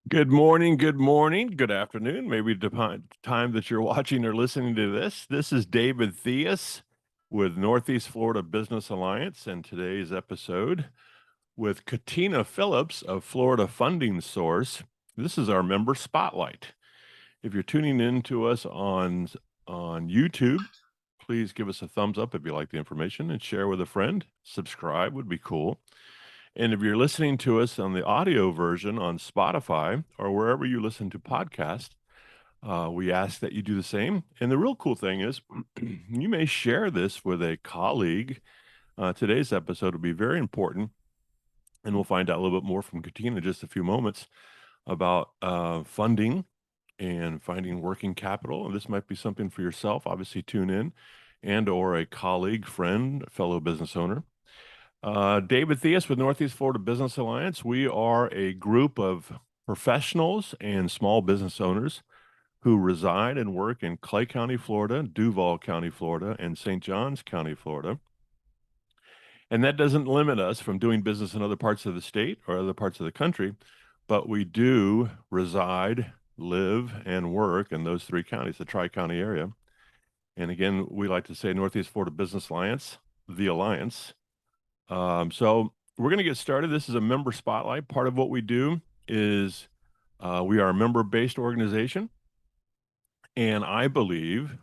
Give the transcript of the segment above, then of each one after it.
Good morning, good afternoon, maybe the time that you're watching or listening to this. This is David Theus with Northeast Florida Business Alliance, and today's episode with Katina Phillips of Florida Funding Source. This is our member spotlight. If you're tuning in to us on YouTube, please give us a thumbs up if you like the information and share with a friend. Subscribe would be cool. And if you're listening to us on the audio version on Spotify or wherever you listen to podcasts, we ask that you do the same. And the real cool thing is, you may share this with a colleague. Today's episode will be very important, and we'll find out a little bit more from Katina in just a few moments about funding and finding working capital. And this might be something for yourself. Obviously, tune in, and or a colleague, friend, fellow business owner. David Theus with Northeast Florida Business Alliance. We are a group of professionals and small business owners who reside and work in Clay County, Florida, Duval County, Florida, and St. Johns County, Florida. And that doesn't limit us from doing business in other parts of the state or other parts of the country, but we do reside, live, and work in those three counties, the Tri-County area. And again, we like to say Northeast Florida Business Alliance, the Alliance. So we're going to get started. This is a member spotlight. Part of what we do is we are a member-based organization. And I believe,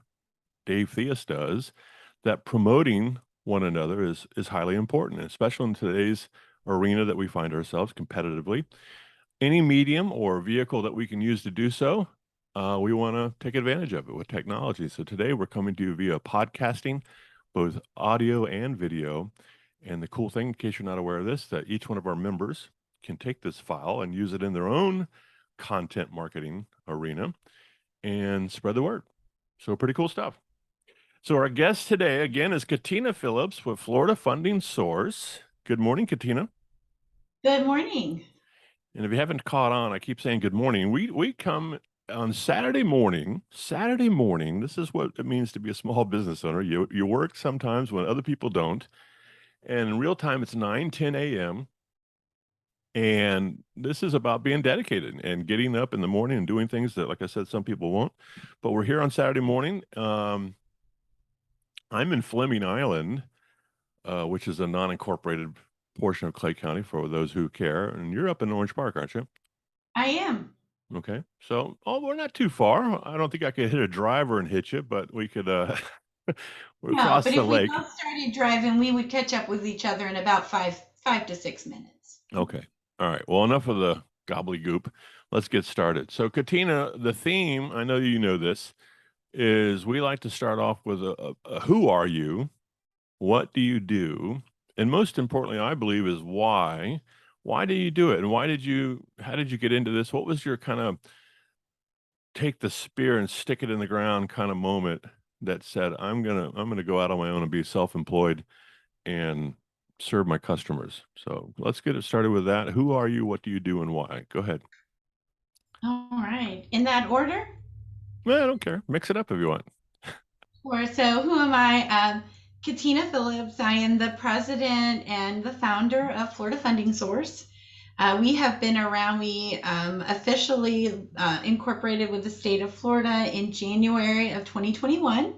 Dave Theus does, that promoting one another is highly important, especially in today's arena that we find ourselves competitively. Any medium or vehicle that we can use to do so, we want to take advantage of it with technology. So today we're coming to you via podcasting, both audio and video. And the cool thing, in case you're not aware of this, that each one of our members can take this file and use it in their own content marketing arena and spread the word. So pretty cool stuff. So our guest today, again, is Katina Phillips with Florida Funding Source. Good morning, Katina. Good morning. And if you haven't caught on, I keep saying good morning. We come on Saturday morning. Saturday morning, this is what it means to be a small business owner. You work sometimes when other people don't. And in real time, it's 9:10 a.m. And this is about being dedicated and getting up in the morning and doing things that, like I said, some people won't. But we're here on Saturday morning. I'm in Fleming Island, which is a non-incorporated portion of Clay County for those who care. And you're up in Orange Park, aren't you? I am. Okay. So, we're not too far. I don't think I could hit a driver and hit you, but we could, we're No, across but the if we lake. both started driving, we would catch up with each other in about five to 6 minutes. Okay. All right. Well, enough of the gobbledygook. Let's get started. So, Katina, the theme, I know you know this, is we like to start off with a who are you? What do you do? And most importantly, I believe, is why. Why do you do it? And how did you get into this? What was your kind of take the spear and stick it in the ground kind of moment that said, I'm gonna go out on my own and be self-employed and serve my customers? So let's get it started with that. Who are you? What do you do? And why? Go ahead. All right. In that order? Well, I don't care. Mix it up if you want. Or so who am I? Katina Phillips. I am the president and the founder of Florida Funding Source. We have been around. We officially incorporated with the state of Florida in January of 2021.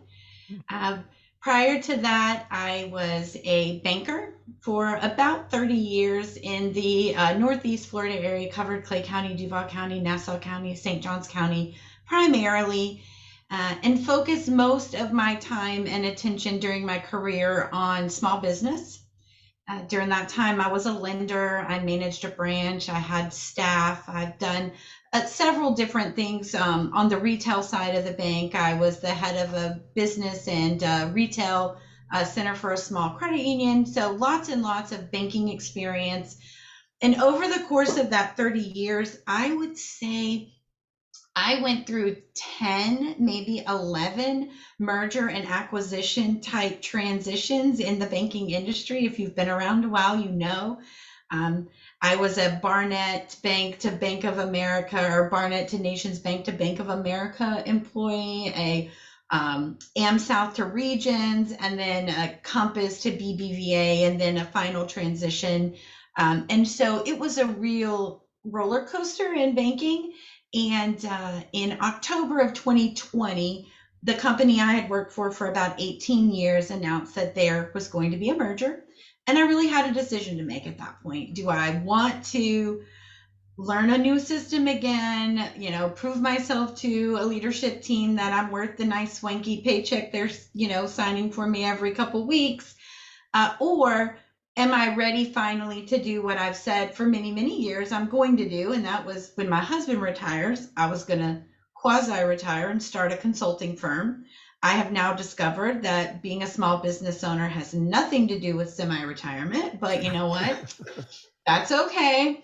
Uh, Prior to that, I was a banker for about 30 years in the Northeast Florida area, covered Clay County, Duval County, Nassau County, St. Johns County, primarily, and focused most of my time and attention during my career on small business. During that time, I was a lender. I managed a branch. I had staff. I've done several different things on the retail side of the bank. I was the head of a business and retail center for a small credit union. So lots and lots of banking experience. And over the course of that 30 years, I would say I went through 10, maybe 11 merger and acquisition type transitions in the banking industry. If you've been around a while, you know. Um, I was a Barnett Bank to Bank of America, or Barnett to Nations Bank to Bank of America employee, a AmSouth to Regions, and then a Compass to BBVA, and then a final transition. And so it was a real roller coaster in banking. And in October of 2020, the company I had worked for about 18 years announced that there was going to be a merger. And I really had a decision to make at that point. Do I want to learn a new system again, prove myself to a leadership team that I'm worth the nice swanky paycheck they're, signing for me every couple weeks? Or am I ready finally to do what I've said for many, many years I'm going to do? And that was when my husband retires, I was going to quasi retire and start a consulting firm. I have now discovered that being a small business owner has nothing to do with semi retirement, but you know what? That's okay.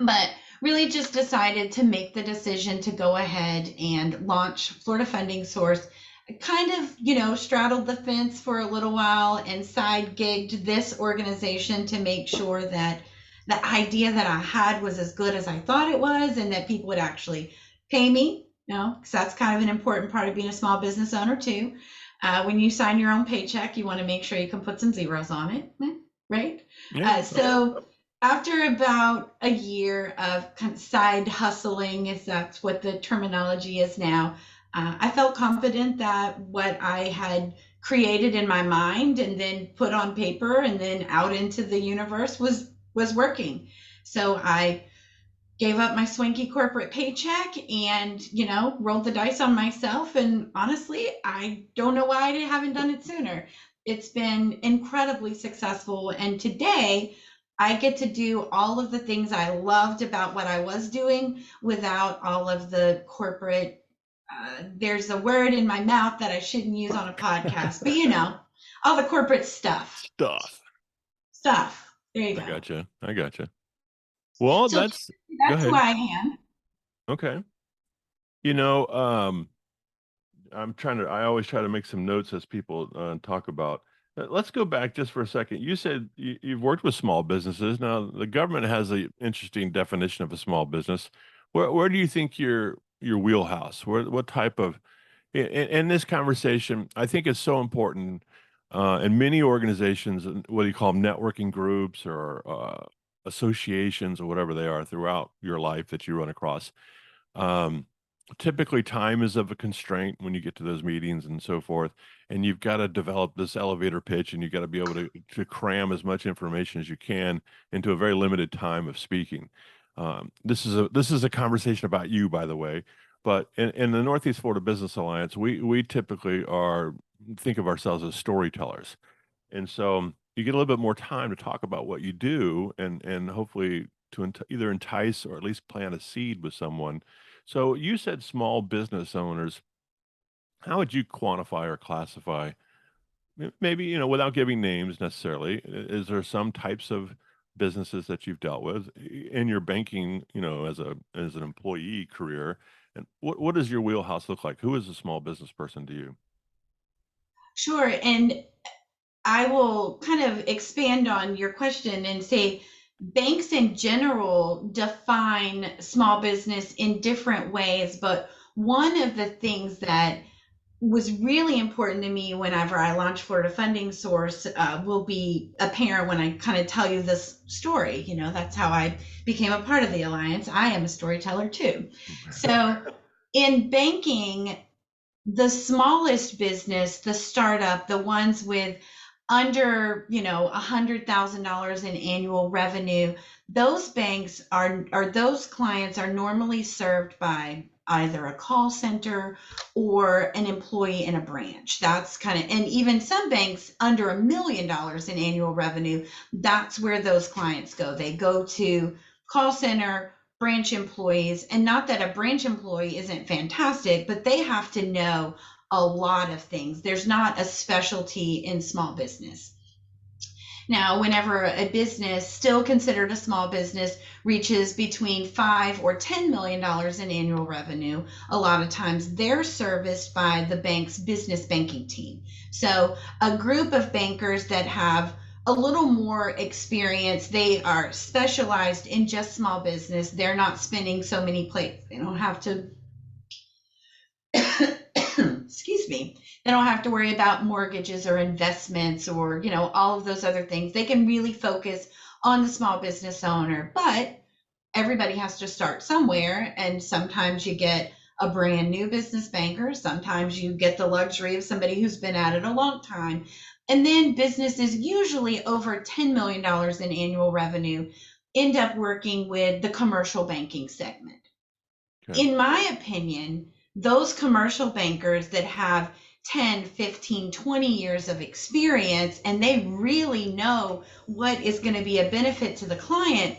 But really just decided to make the decision to go ahead and launch Florida Funding Source. I kind of, straddled the fence for a little while and side gigged this organization to make sure that the idea that I had was as good as I thought it was and that people would actually pay me, because that's kind of an important part of being a small business owner too. When you sign your own paycheck, you want to make sure you can put some zeros on it, right? Yeah. So after about a year of kind of side hustling, if that's what the terminology is now, I felt confident that what I had created in my mind and then put on paper and then out into the universe was working. So I gave up my swanky corporate paycheck and, rolled the dice on myself. And honestly, I don't know why I haven't done it sooner. It's been incredibly successful. And today, I get to do all of the things I loved about what I was doing without all of the corporate. There's a word in my mouth that I shouldn't use on a podcast, but all the corporate stuff. Stuff. Stuff. There you go. I gotcha. Well, So that's go that's who ahead. I am. Okay. You know, I always try to make some notes as people talk about. Let's go back just for a second. You said you've worked with small businesses. Now, the government has an interesting definition of a small business. Where do you think your wheelhouse? What type of in this conversation? I think it's so important in many organizations, whether you call them networking groups or associations or whatever they are throughout your life that you run across. Um, Typically, time is of a constraint when you get to those meetings and so forth, and you've got to develop this elevator pitch, and you've got to be able to cram as much information as you can into a very limited time of speaking. This is a conversation about you, by the way, but in the Northeast Florida Business Alliance, we typically think of ourselves as storytellers, and so you get a little bit more time to talk about what you do, and hopefully to either entice or at least plant a seed with someone. So you said small business owners. How would you quantify or classify? Maybe, without giving names necessarily, is there some types of businesses that you've dealt with in your banking, as an employee career? And what does your wheelhouse look like? Who is a small business person to you? Sure. And I will kind of expand on your question and say banks in general define small business in different ways, but one of the things that was really important to me whenever I launched Florida Funding Source will be apparent when I kind of tell you this story. That's how I became a part of the Alliance. I am a storyteller too. So in banking, the smallest business, the startup, the ones with under $100,000 in annual revenue, those banks or those clients are normally served by either a call center or an employee in a branch. That's kind of, and even some banks under $1 million in annual revenue, that's where those clients go. They go to call center, branch employees, and not that a branch employee isn't fantastic, but they have to know a lot of things. There's not a specialty in small business. Now, whenever a business, still considered a small business, reaches between $5 or $10 million in annual revenue, a lot of times they're serviced by the bank's business banking team. So a group of bankers that have a little more experience, they are specialized in just small business. They're not spinning so many plates. They don't have to excuse me, they don't have to worry about mortgages or investments or, all of those other things. They can really focus on the small business owner. But everybody has to start somewhere. And sometimes you get a brand new business banker. Sometimes you get the luxury of somebody who's been at it a long time. And then businesses, usually over $10 million in annual revenue, end up working with the commercial banking segment. Okay. In my opinion, those commercial bankers that have 10, 15, 20 years of experience and they really know what is going to be a benefit to the client,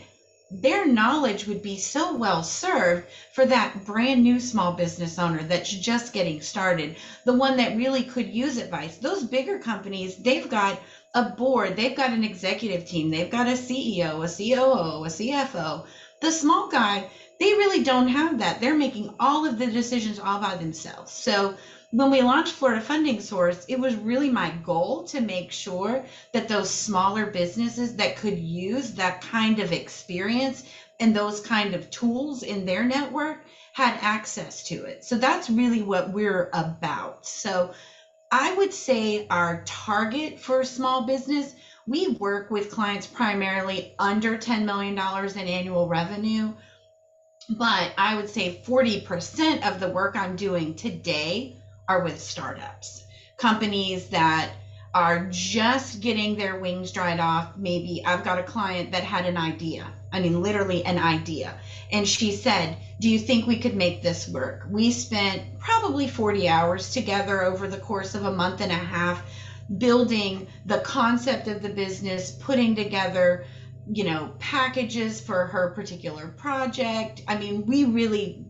their knowledge would be so well served for that brand new small business owner that's just getting started, the one that really could use advice. Those bigger companies, they've got a board, they've got an executive team, they've got a CEO, a COO, a CFO. The small guy, they really don't have that. They're making all of the decisions all by themselves. So when we launched Florida Funding Source, it was really my goal to make sure that those smaller businesses that could use that kind of experience and those kind of tools in their network had access to it. So that's really what we're about. So I would say our target for small business, we work with clients primarily under $10 million in annual revenue. But I would say 40% of the work I'm doing today are with startups, companies that are just getting their wings dried off. Maybe I've got a client that had an idea. I mean, literally an idea. And she said, "Do you think we could make this work?" We spent probably 40 hours together over the course of a month and a half building the concept of the business, putting together packages for her particular project. I mean, we really,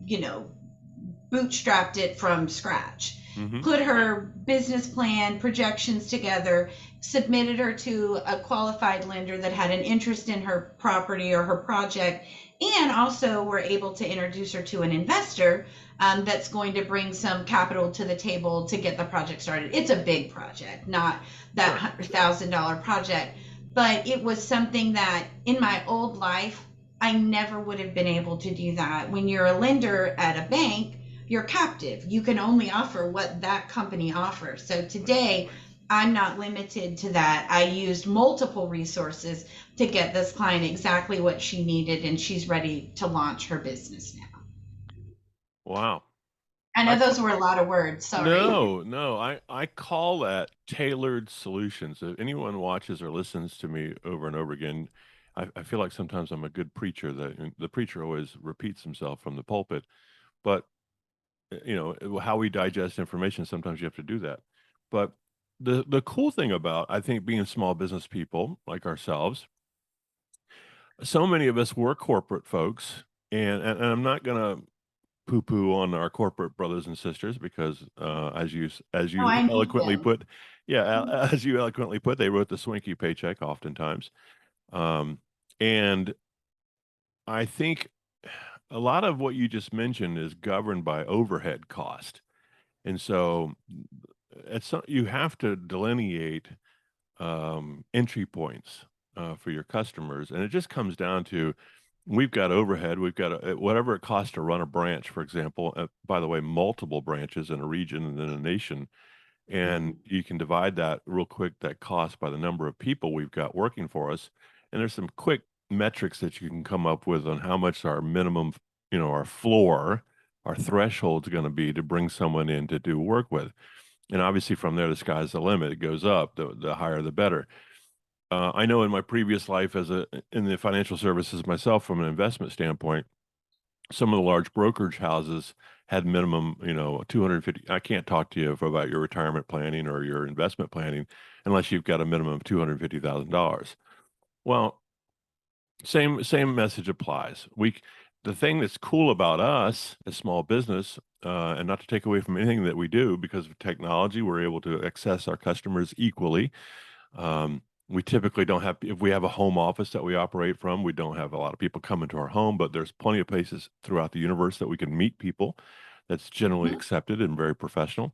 bootstrapped it from scratch. Mm-hmm. Put her business plan, projections together, submitted her to a qualified lender that had an interest in her property or her project, and also were able to introduce her to an investor that's going to bring some capital to the table to get the project started. It's a big project, not that $100,000 project. But it was something that in my old life, I never would have been able to do that. When you're a lender at a bank, you're captive. You can only offer what that company offers. So today, I'm not limited to that. I used multiple resources to get this client exactly what she needed, and she's ready to launch her business now. Wow. I know those were a lot of words. Sorry. No. I call that tailored solutions. If anyone watches or listens to me over and over again, I feel like sometimes I'm a good preacher. The preacher always repeats himself from the pulpit, but how we digest information, sometimes you have to do that. But the cool thing about, I think, being small business people like ourselves, so many of us were corporate folks, and I'm not gonna poo-poo on our corporate brothers and sisters because, as Oh, you I need eloquently them. put, yeah, as you eloquently put, they wrote the swanky paycheck oftentimes, and I think a lot of what you just mentioned is governed by overhead cost, and so you have to delineate entry points for your customers. And it just comes down to, we've got overhead, we've got whatever it costs to run a branch, for example, by the way, multiple branches in a region and in a nation. And you can divide that real quick, that cost, by the number of people we've got working for us. And there's some quick metrics that you can come up with on how much our minimum, our floor, our threshold is going to be to bring someone in to do work with. And obviously from there, the sky's the limit. It goes up, the higher, the better. I know in my previous life in the financial services myself, from an investment standpoint, some of the large brokerage houses had minimum, 250. I can't talk to you about your retirement planning or your investment planning unless you've got a minimum of $250,000. Well, same message applies. The thing that's cool about us as small business, and not to take away from anything that we do, because of technology, we're able to access our customers equally. We typically don't have, if we have a home office that we operate from, we don't have a lot of people come into our home, but there's plenty of places throughout the universe that we can meet people. That's generally accepted and very professional.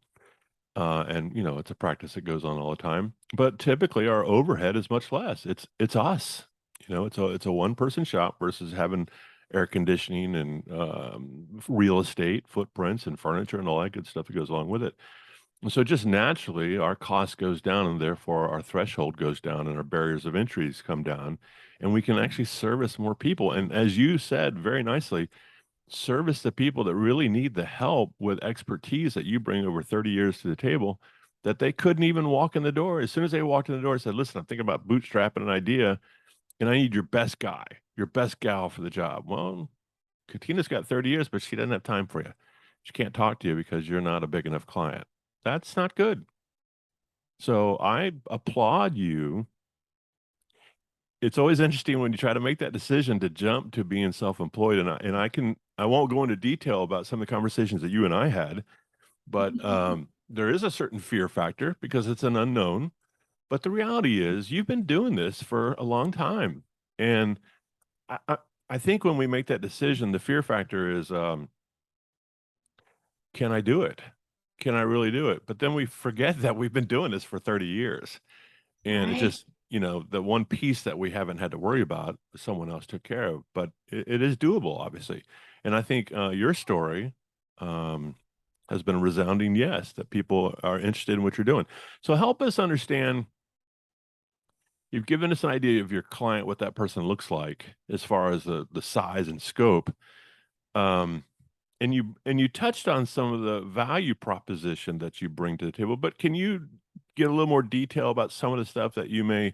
And it's a practice that goes on all the time. But typically our overhead is much less. It's us. It's a one-person shop versus having air conditioning and real estate footprints and furniture and all that good stuff that goes along with it. So just naturally, our cost goes down, and therefore our threshold goes down, and our barriers of entries come down, and we can actually service more people. And as you said very nicely, service the people that really need the help with expertise that you bring over 30 years to the table that they couldn't even walk in the door. As soon as they walked in the door and said, listen, I'm thinking about bootstrapping an idea, and I need your best guy, your best gal for the job. Well, Katina's got 30 years, but she doesn't have time for you. She can't talk to you because you're not a big enough client. That's not good. So I applaud you. It's always interesting when you try to make that decision to jump to being self-employed. I won't go into detail about some of the conversations that you and I had, but there is a certain fear factor because it's an unknown. But the reality is you've been doing this for a long time. And I, I, I think when we make that decision, the fear factor is, can I do it? Can I really do it? But then we forget that we've been doing this for 30 years. And it Right. just, the one piece that we haven't had to worry about, someone else took care of, but it is doable, obviously. And I think your story um, has been a resounding yes, that people are interested in what you're doing. So help us understand. You've given us an idea of your client, what that person looks like as far as the size and scope. Um, and you touched on some of the value proposition that you bring to the table, but can you get a little more detail about some of the stuff that you may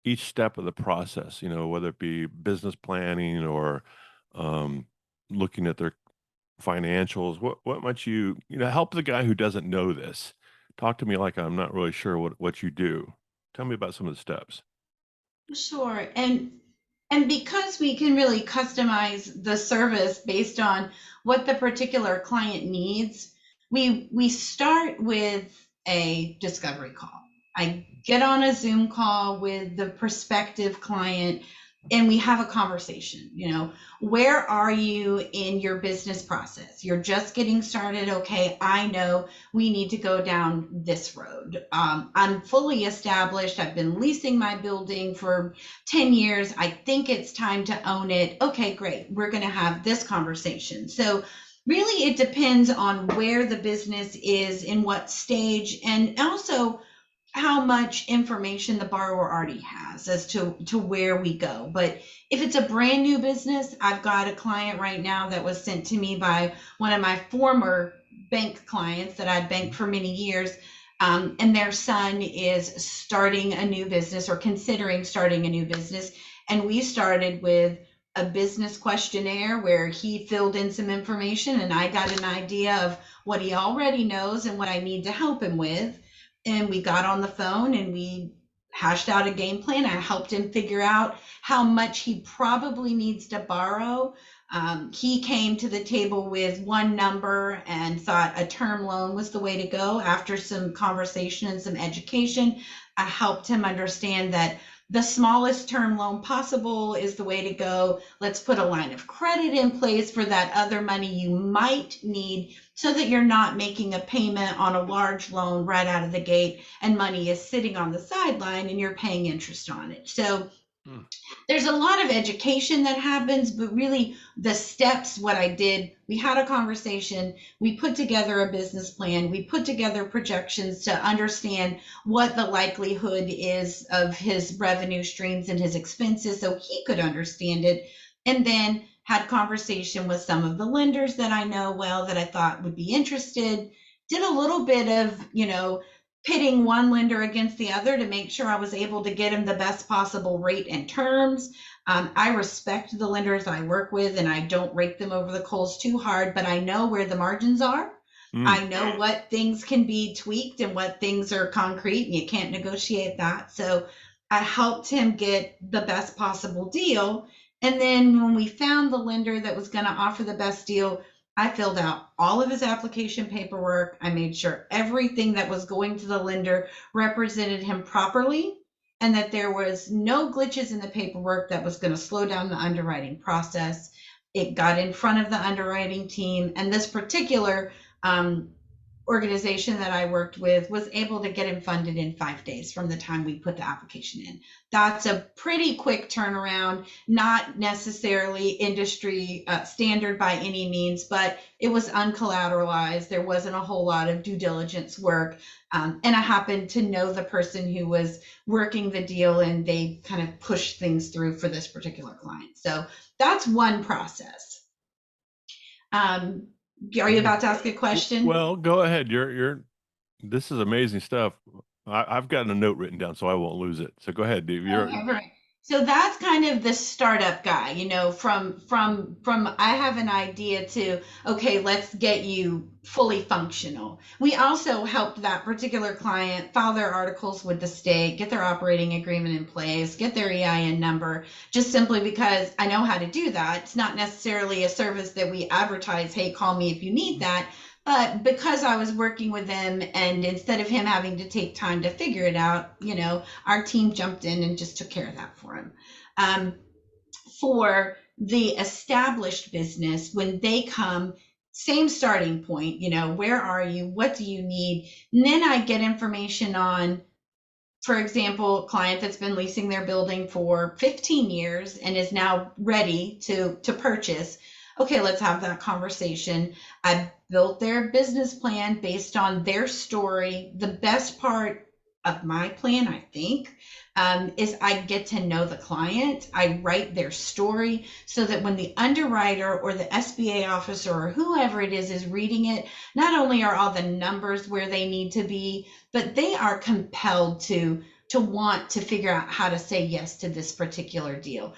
each step of the process, whether it be business planning or um, looking at their financials, what might help the guy who doesn't know this? Talk to me like I'm not really sure what you do. Tell me about some of the steps. Sure. And because we can really customize the service based on what the particular client needs, we start with a discovery call. I get on a Zoom call with the prospective client and we have a conversation. Where are you in your business process? You're just getting started. Okay, I know we need to go down this road. I'm fully established. I've been leasing my building for 10 years. I think it's time to own it. Okay, great. We're going to have this conversation. So, really, it depends on where the business is, in what stage, and also how much information the borrower already has as to where we go. But if it's a brand new business, I've got a client right now that was sent to me by one of my former bank clients that I'd banked for many years. And their son is starting a new business or considering starting a new business. And we started with a business questionnaire where he filled in some information and I got an idea of what he already knows and what I need to help him with. And we got on the phone and we hashed out a game plan. I helped him figure out how much he probably needs to borrow. He came to the table with one number and thought a term loan was the way to go. After some conversation and some education, I helped him understand that the smallest term loan possible is the way to go. Let's put a line of credit in place for that other money you might need so that you're not making a payment on a large loan right out of the gate and money is sitting on the sideline and you're paying interest on it. So Mm. there's a lot of education that happens, but really the steps, what I did, we had a conversation, we put together a business plan, we put together projections to understand what the likelihood is of his revenue streams and his expenses so he could understand it. And then had conversation with some of the lenders that I know well that I thought would be interested. Did a little bit of, pitting one lender against the other to make sure I was able to get him the best possible rate and terms. I respect the lenders I work with and I don't rake them over the coals too hard, but I know where the margins are. Mm. I know what things can be tweaked and what things are concrete and you can't negotiate that. So I helped him get the best possible deal. And then when we found the lender that was going to offer the best deal, I filled out all of his application paperwork. I made sure everything that was going to the lender represented him properly and that there was no glitches in the paperwork that was going to slow down the underwriting process. It got in front of the underwriting team, and this particular organization that I worked with was able to get him funded in 5 days from the time we put the application in. That's a pretty quick turnaround, not necessarily industry standard by any means, but it was uncollateralized. There wasn't a whole lot of due diligence work. And I happened to know the person who was working the deal, and they kind of pushed things through for this particular client. So that's one process. Are you about to ask a question? Well, go ahead. This is amazing stuff. I've got a note written down so I won't lose it. So go ahead, Dave. Okay, right. So that's kind of the startup guy, from I have an idea to, okay, let's get you fully functional. We also helped that particular client file their articles with the state, get their operating agreement in place, get their EIN number, just simply because I know how to do that. It's not necessarily a service that we advertise, hey, call me if you need that. But because I was working with them, and instead of him having to take time to figure it out, our team jumped in and just took care of that for him. For the established business, when they come, same starting point, where are you? What do you need? And then I get information on, for example, a client that's been leasing their building for 15 years and is now ready to purchase. Okay, let's have that conversation. I built their business plan based on their story. The best part of my plan, I think, is I get to know the client. I write their story so that when the underwriter or the SBA officer or whoever it is reading it, not only are all the numbers where they need to be, but they are compelled to want to figure out how to say yes to this particular deal.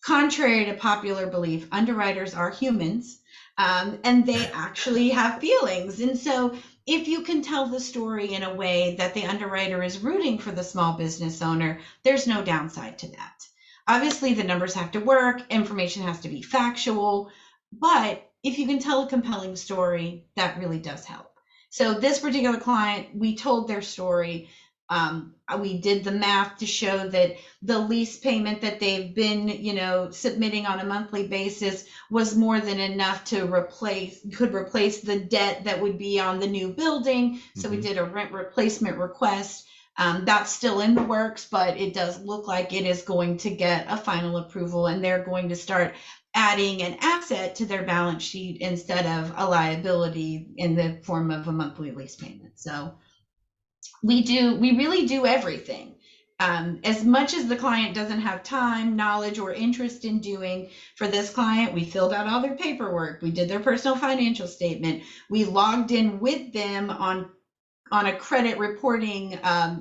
Contrary to popular belief, underwriters are humans, and they actually have feelings. And so if you can tell the story in a way that the underwriter is rooting for the small business owner, there's no downside to that. Obviously, the numbers have to work, information has to be factual, but if you can tell a compelling story, that really does help. So this particular client, we told their story. We did the math to show that the lease payment that they've been, submitting on a monthly basis was more than enough to replace the debt that would be on the new building. So we did a rent replacement request. That's still in the works, but it does look like it is going to get a final approval, and they're going to start adding an asset to their balance sheet instead of a liability in the form of a monthly lease payment. So we really do everything. As much as the client doesn't have time, knowledge, or interest in doing, for this client, we filled out all their paperwork. We did their personal financial statement. We logged in with them on a credit reporting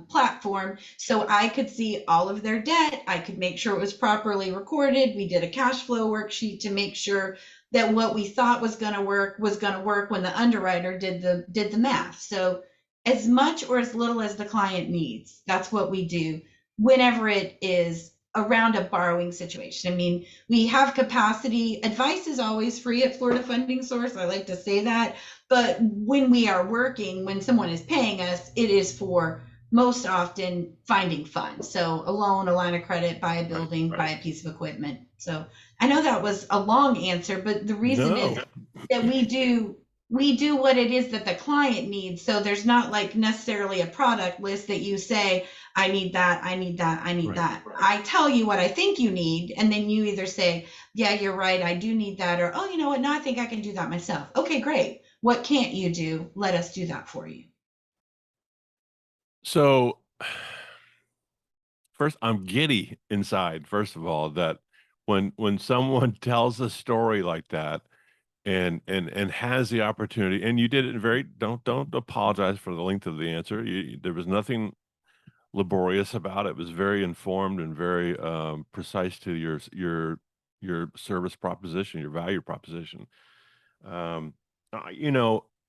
platform, so I could see all of their debt. I could make sure it was properly recorded. We did a cash flow worksheet to make sure that what we thought was going to work when the underwriter did the math. So as much or as little as the client needs, that's what we do whenever it is around a borrowing situation. I mean, we have capacity. Advice is always free at Florida Funding Source. I like to say that. But when we are working, when someone is paying us, it is for most often finding funds. So a loan, a line of credit, buy a building, buy a piece of equipment. So I know that was a long answer, but the reason is that we do what it is that the client needs. So there's not like necessarily a product list that you say, I need that, I need that, I need that. I tell you what I think you need, and then you either say, yeah, you're right, I do need that, or, oh, you know what, no, I think I can do that myself. Okay, great. What can't you do? Let us do that for you. So first, I'm giddy inside, first of all, that when someone tells a story like that, and has the opportunity, and you did it very, don't apologize for the length of the answer. There was nothing laborious about it. It was very informed and very precise to your service proposition, your value proposition.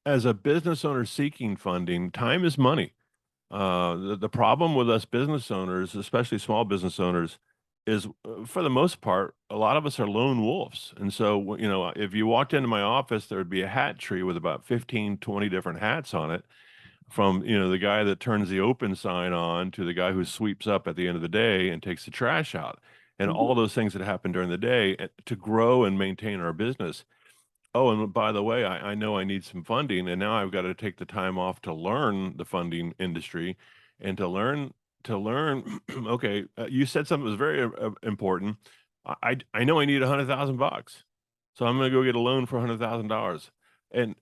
As a business owner seeking funding, time is money. The problem with us business owners, especially small business owners, is for the most part, a lot of us are lone wolves. And so, if you walked into my office, there would be a hat tree with about 15, 20 different hats on it, from, the guy that turns the open sign on to the guy who sweeps up at the end of the day and takes the trash out, and all those things that happen during the day to grow and maintain our business. Oh, and by the way, I know I need some funding, and now I've got to take the time off to learn the funding industry and to learn. Okay, you said something that was very important. I know I need $100,000, so I'm going to go get a loan for $100,000, and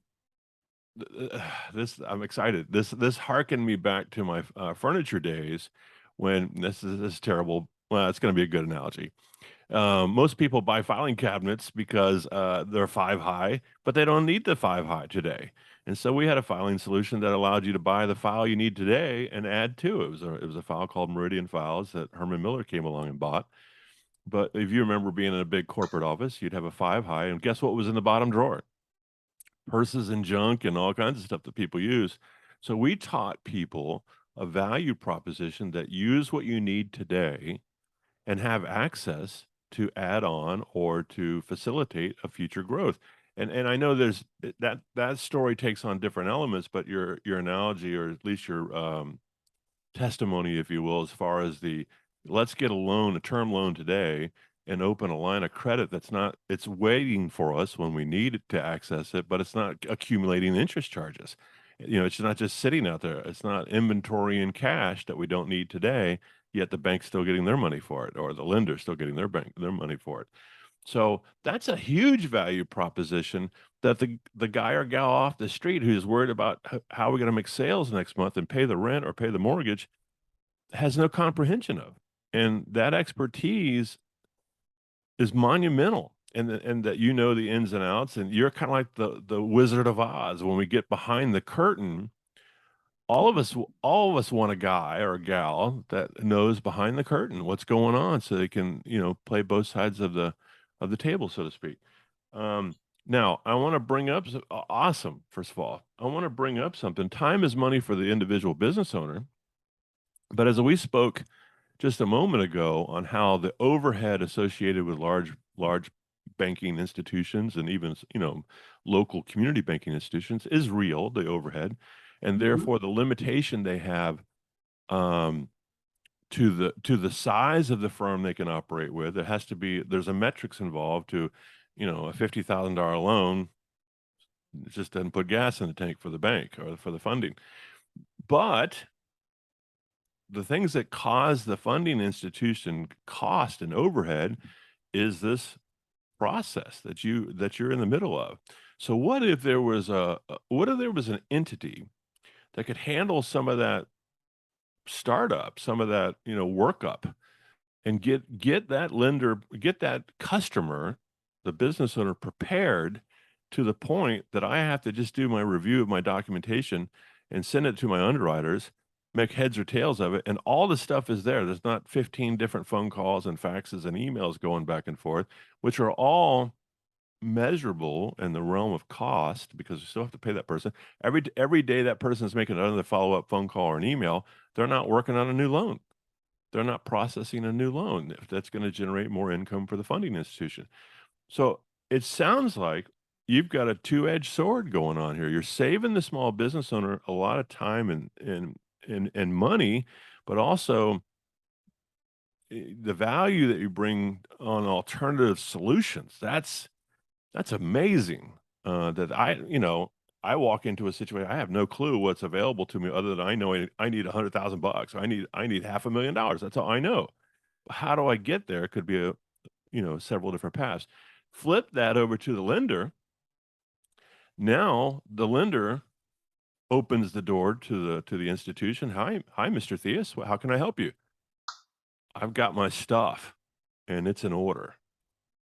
this I'm excited. This harkened me back to my furniture days when this is terrible. Well, it's going to be a good analogy. Most people buy filing cabinets because they're 5 high, but they don't need the 5 high today. And so we had a filing solution that allowed you to buy the file you need today and add to it. It was a file called Meridian Files that Herman Miller came along and bought. But if you remember being in a big corporate office, you'd have a 5 high, and guess what was in the bottom drawer? Purses and junk and all kinds of stuff that people use. So we taught people a value proposition that use what you need today and have access to add on or to facilitate a future growth. And I know there's that story takes on different elements, but your analogy, or at least your testimony, if you will, as far as the let's get a loan, a term loan today, and open a line of credit that's not, it's waiting for us when we need it to access it, but it's not accumulating interest charges. It's not just sitting out there. It's not inventory and cash that we don't need today, yet the bank's still getting their money for it, or the lender's still getting their money for it. So that's a huge value proposition that the guy or gal off the street who's worried about how we're going to make sales next month and pay the rent or pay the mortgage has no comprehension of. And that expertise is monumental. And that the ins and outs, and you're kind of like the Wizard of Oz. When we get behind the curtain, all of us want a guy or a gal that knows behind the curtain what's going on, so they can play both sides of the table, so to speak. Now I want to bring up awesome. First of all, I want to bring up something. Time is money for the individual business owner, but as we spoke just a moment ago on how the overhead associated with large banking institutions, and even local community banking institutions, is real, the overhead, and therefore the limitation they have um, to the size of the firm they can operate with. There's a metrics involved to a $50,000 loan. It just doesn't put gas in the tank for the bank or for the funding. But the things that cause the funding institution cost and overhead is this process that you're in the middle of. So what if there was an entity that could handle some of that startup, some of that workup, and get that lender, get that customer, the business owner, prepared to the point that I have to just do my review of my documentation and send it to my underwriters, make heads or tails of it, and all the stuff is there. There's not 15 different phone calls and faxes and emails going back and forth, which are all measurable in the realm of cost, because you still have to pay that person. Every day that person is making another follow-up phone call or an email, they're not working on a new loan. They're not processing a new loan if that's going to generate more income for the funding institution. So it sounds like you've got a two-edged sword going on here. You're saving the small business owner a lot of time and money, but also the value that you bring on alternative solutions. That's amazing. That I walk into a situation, I have no clue what's available to me other than I know I need $100,000. I need $500,000. That's all I know. How do I get there? Could be several different paths. Flip that over to the lender. Now the lender opens the door to the institution. Hi, Mr. Theus. How can I help you? I've got my stuff, and it's in order,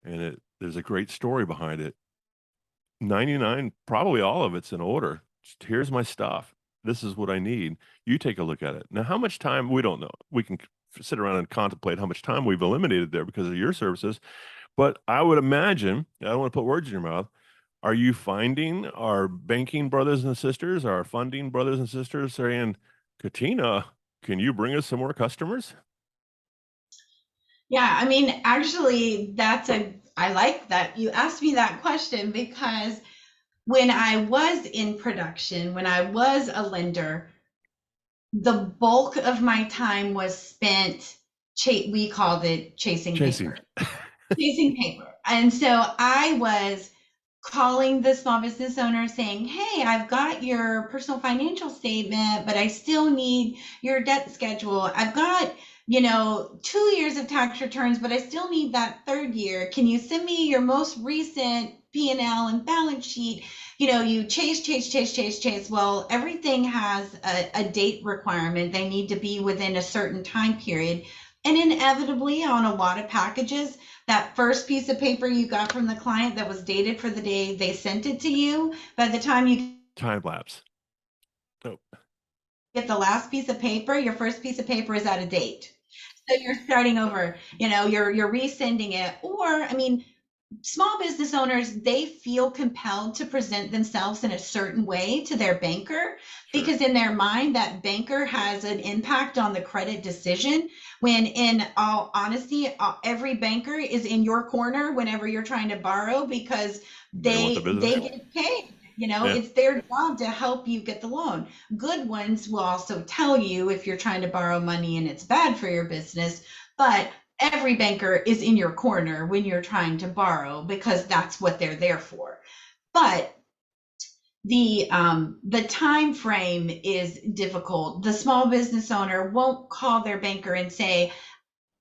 and there's a great story behind it. 99, probably all of it's in order. Just, here's my stuff. This is what I need. You take a look at it. Now, how much time? We don't know. We can sit around and contemplate how much time we've eliminated there because of your services. But I would imagine, I don't want to put words in your mouth. Are you finding our banking brothers and sisters, our funding brothers and sisters saying, Katina, can you bring us some more customers? Yeah, I mean, actually, I like that you asked me that question, because when I was in production, when I was a lender, the bulk of my time was spent, we called it chasing Chasing. paper, chasing paper. And so I was calling the small business owner saying, hey, I've got your personal financial statement, but I still need your debt schedule. I've got, 2 years of tax returns, but I still need that third year. Can you send me your most recent P&L and balance sheet? You chase. Well, everything has a date requirement. They need to be within a certain time period. And inevitably, on a lot of packages, that first piece of paper you got from the client that was dated for the day they sent it to you, by the time you Time lapse. Oh, get the last piece of paper, your first piece of paper is out of date. So you're starting over, you're resending it. Or, I mean, small business owners, they feel compelled to present themselves in a certain way to their banker sure. because in their mind that banker has an impact on the credit decision, when in all honesty every banker is in your corner whenever you're trying to borrow because They want the they business. get paid. Yeah. It's their job to help you get the loan. Good ones will also tell you if you're trying to borrow money and it's bad for your business, but every banker is in your corner when you're trying to borrow because that's what they're there for. But the time frame is difficult. The small business owner won't call their banker and say,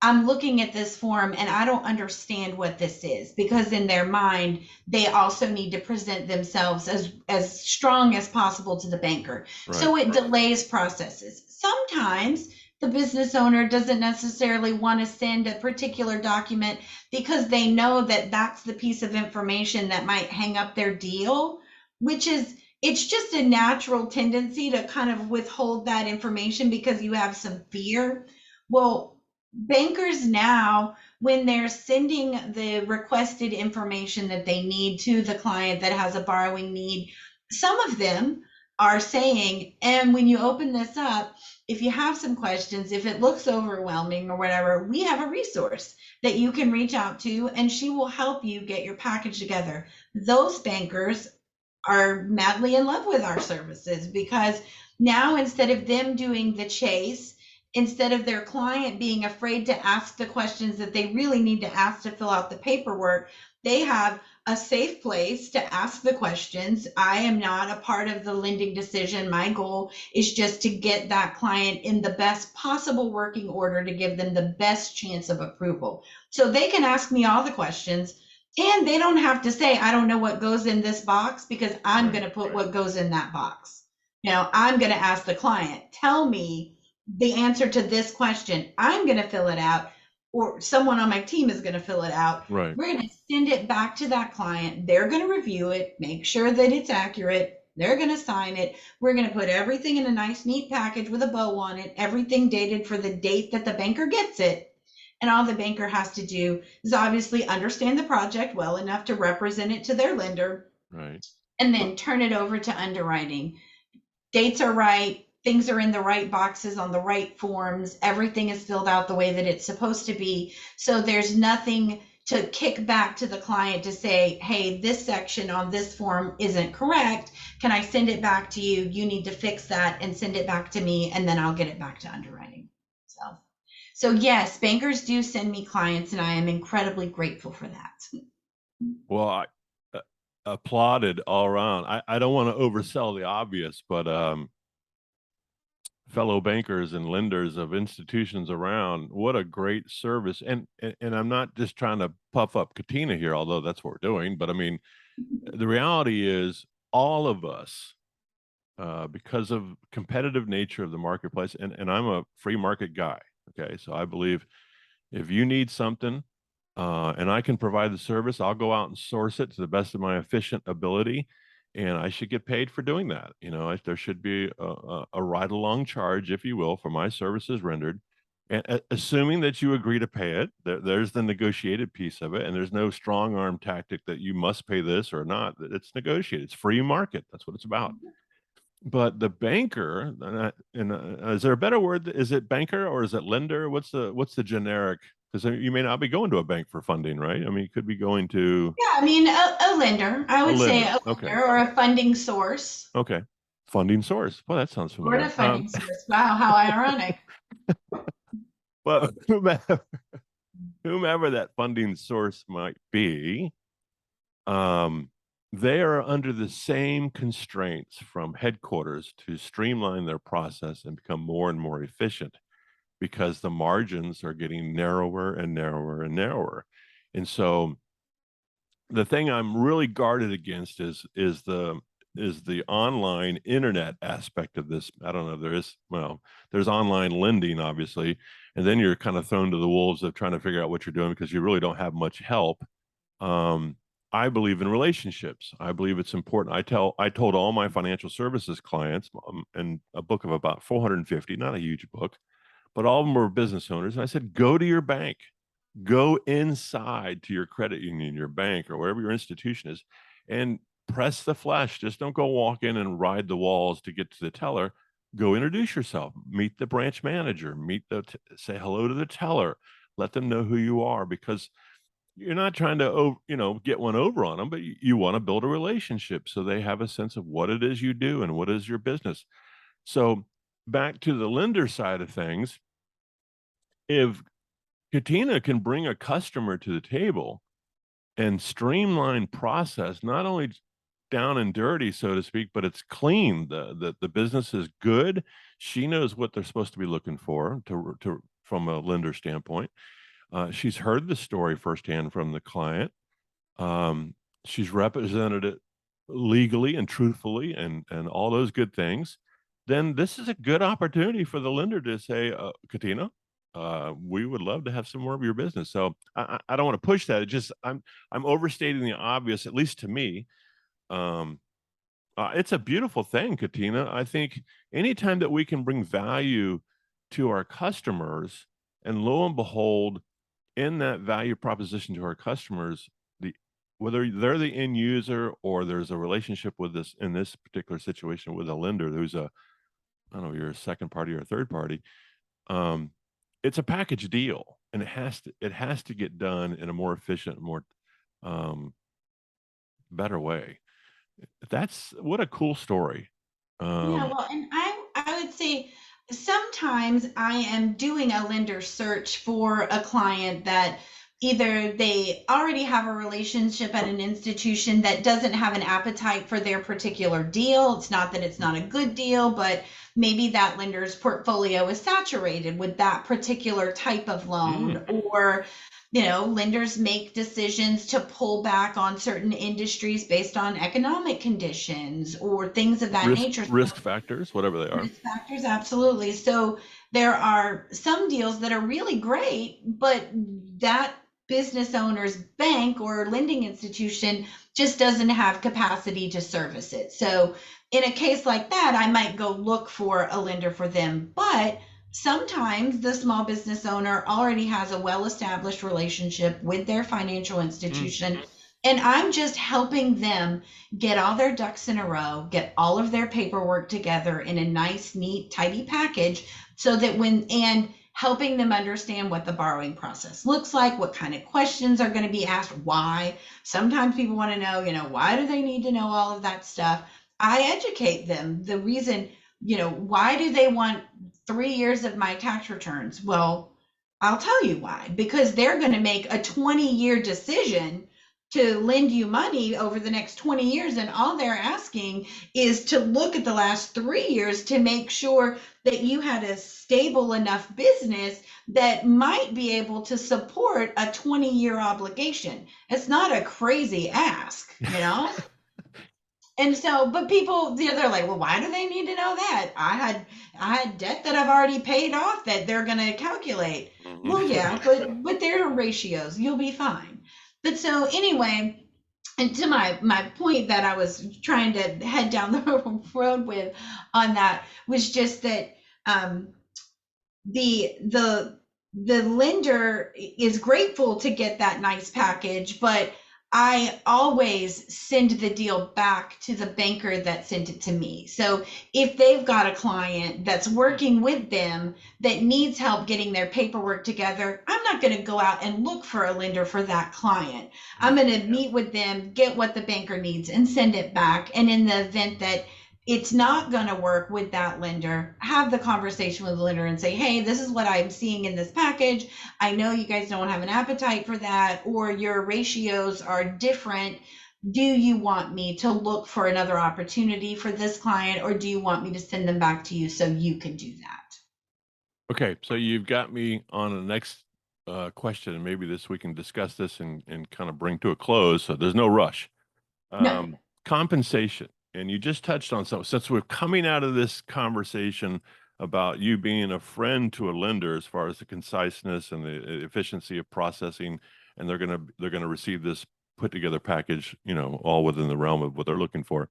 I'm looking at this form and I don't understand what this is, because in their mind they also need to present themselves as strong as possible to the banker. Right. So it delays processes. Sometimes the business owner doesn't necessarily want to send a particular document because they know that that's the piece of information that might hang up their deal, which is, it's just a natural tendency to kind of withhold that information because you have some fear. Well, bankers now, when they're sending the requested information that they need to the client that has a borrowing need, some of them are saying, and when you open this up, if you have some questions, if it looks overwhelming or whatever, we have a resource that you can reach out to and she will help you get your package together. Those bankers are madly in love with our services because now, instead of them doing the chase, instead of their client being afraid to ask the questions that they really need to ask to fill out the paperwork, they have a safe place to ask the questions. I am not a part of the lending decision. My goal is just to get that client in the best possible working order to give them the best chance of approval. So they can ask me all the questions and they don't have to say, I don't know what goes in this box, because I'm Right. going to put what goes in that box. I'm going to ask the client, tell me the answer to this question. I'm going to fill it out, or someone on my team is going to fill it out. Right. We're going to send it back to that client. They're going to review it, make sure that it's accurate. They're going to sign it. We're going to put everything in a nice, neat package with a bow on it, everything dated for the date that the banker gets it. And all the banker has to do is obviously understand the project well enough to represent it to their lender Right. and then turn it over to underwriting. Dates are right, things are in the right boxes on the right forms, everything is filled out the way that it's supposed to be. So there's nothing to kick back to the client to say, hey, this section on this form isn't correct. Can I send it back to you? You need to fix that and send it back to me, and then I'll get it back to underwriting. So yes, bankers do send me clients, and I am incredibly grateful for that. Well, I applauded all around. I don't want to oversell the obvious, but fellow bankers and lenders of institutions around, what a great service. And I'm not just trying to puff up Katina here, although that's what we're doing, but I mean, the reality is all of us, because of competitive nature of the marketplace, and I'm a free market guy. Okay. So I believe if you need something, and I can provide the service, I'll go out and source it to the best of my efficient ability, and I should get paid for doing that. There should be a ride-along charge, if you will, for my services rendered. And assuming that you agree to pay it, there's the negotiated piece of it, and there's no strong arm tactic that you must pay this or not. It's negotiated. It's free market. That's what it's about. But the banker, is there a better word? Is it banker or is it lender? What's the generic? Because you may not be going to a bank for funding, right? I mean, you could be going to Yeah, I mean, a lender, I a would say lender. a Okay. lender or a funding source. Okay. Funding source. Well, that sounds Florida familiar. funding source. Wow, how ironic. Well, whomever that funding source might be, um, they are under the same constraints from headquarters to streamline their process and become more and more efficient because the margins are getting narrower and narrower and narrower. And so the thing I'm really guarded against is the online internet aspect of this. I don't know. There's online lending, obviously, and then you're kind of thrown to the wolves of trying to figure out what you're doing because you really don't have much help. Um, I believe in relationships. I believe it's important. I told all my financial services clients in a book of about 450, not a huge book, but all of them were business owners. And I said, go to your bank, go inside to your credit union, your bank, or wherever your institution is, and press the flesh. Just don't go walk in and ride the walls to get to the teller. Go introduce yourself, meet the branch manager, say hello to the teller, let them know who you are, because you're not trying to get one over on them, but you want to build a relationship so they have a sense of what it is you do and what is your business. So back to the lender side of things, if Katina can bring a customer to the table and streamline process, not only down and dirty, so to speak, but it's clean. The business is good. She knows what they're supposed to be looking for from a lender standpoint. She's heard the story firsthand from the client. Um, she's represented it legally and truthfully and all those good things. Then this is a good opportunity for the lender to say, Katina, we would love to have some more of your business. So I don't want to push that. It just I'm overstating the obvious, at least to me. Um, it's a beautiful thing, Katina. I think anytime that we can bring value to our customers, and lo and behold, in that value proposition to our customers, whether they're the end user or there's a relationship with this in this particular situation with a lender who's I don't know, you're a second party or a third party, um, it's a package deal, and it has to get done in a more efficient, more um, better way. That's what a cool story. Yeah, Um, well, and I would say sometimes I am doing a lender search for a client that either they already have a relationship at an institution that doesn't have an appetite for their particular deal. It's not that it's not a good deal, but maybe that lender's portfolio is saturated with that particular type of mm, loan, or lenders make decisions to pull back on certain industries based on economic conditions or things of that risk nature. risk factors, whatever they are. Risk factors, absolutely. So there are some deals that are really great, but that business owner's bank or lending institution just doesn't have capacity to service it. So in a case like that, I might go look for a lender for them. But sometimes the small business owner already has a well-established relationship with their financial Mm, institution. And I'm just helping them get all their ducks in a row, get all of their paperwork together in a nice, neat, tidy package so that and helping them understand what the borrowing process looks like, what kind of questions are going to be asked, why. Sometimes people want to know, why do they need to know all of that stuff? I educate them. The reason, why do they want 3 years of my tax returns? Well, I'll tell you why. Because they're going to make a 20-year decision to lend you money over the next 20 years, and all they're asking is to look at the last 3 years to make sure that you had a stable enough business that might be able to support a 20-year obligation. It's not a crazy ask. And so, but people, they're like, well, why do they need to know that? I had debt that I've already paid off that they're going to calculate. mhm. Well, yeah, but there are ratios. You'll be fine. But so anyway, and to my point that I was trying to head down the road with on that was just that um, the lender is grateful to get that nice package, but I always send the deal back to the banker that sent it to me. So if they've got a client that's working with them that needs help getting their paperwork together, I'm not going to go out and look for a lender for that client. I'm Mm, going to meet with them, get what the banker needs, and send it back. And in the event that it's not going to work with that lender, have the conversation with the lender and say, hey, this is what I'm seeing in this package. I know you guys don't have an appetite for that, or your ratios are different do you want me to look for another opportunity for this client, or do you want me to send them back to you so you can do that? Okay, so you've got me on the next question, and maybe this we can discuss this and kind of bring to a close. So there's no rush. No. Compensation, and you just touched on something. Since we're coming out of this conversation about you being a friend to a lender as far as the conciseness and the efficiency of processing, and they're gonna receive this put together package, all within the realm of what they're looking for.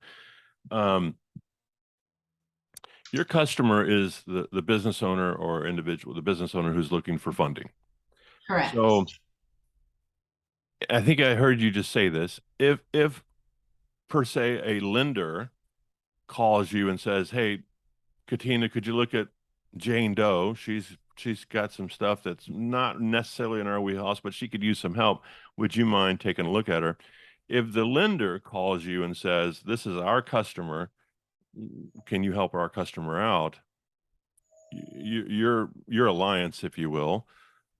Um, your customer is the business owner or individual, the business owner who's looking for funding. Correct. So I think I heard you just say this. If per se a lender calls you and says, "Hey, Katina, could you look at Jane Doe? She's got some stuff that's not necessarily in our wheelhouse, but she could use some help. Would you mind taking a look at her?" If the lender calls you and says, "This is our customer, can you help our customer out?" Your alliance, if you will,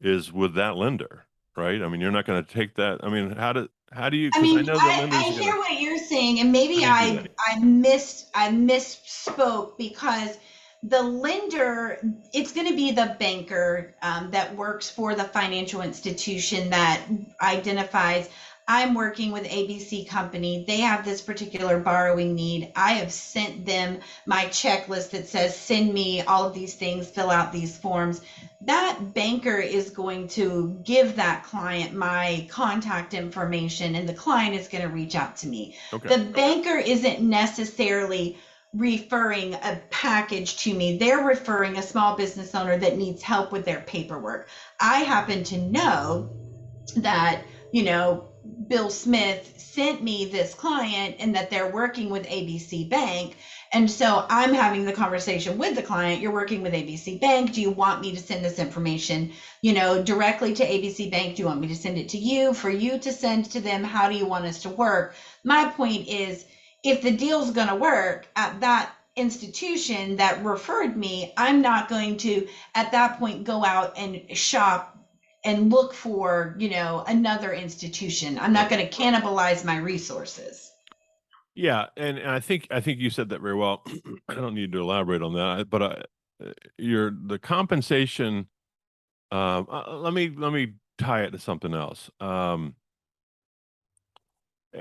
is with that lender, right? I mean, you're not going to take that. I mean, how do you? I Because I mean, know that I lenders are going hear to. what you're saying, and How maybe do you do that? I misspoke because the lender, it's going to be the banker that works for the financial institution that identifies, I'm working with ABC Company. They have this particular borrowing need. I have sent them my checklist that says, send me all of these things, fill out these forms. That banker is going to give that client my contact information, and the client is going to reach out to me. Okay. The banker isn't necessarily referring a package to me. They're referring a small business owner that needs help with their paperwork. I happen to know that, Bill Smith sent me this client and that they're working with ABC Bank. And so I'm having the conversation with the client. You're working with ABC Bank. Do you want me to send this information, directly to ABC Bank? Do you want me to send it to you for you to send to them? How do you want us to work? My point is, if the deal's going to work at that institution that referred me, I'm not going to, at that point, go out and shop and look for, another institution. I'm not Right. going to cannibalize my resources. Yeah, and I think you said that very well. I don't need to elaborate on that, but your the compensation. Let me tie it to something else.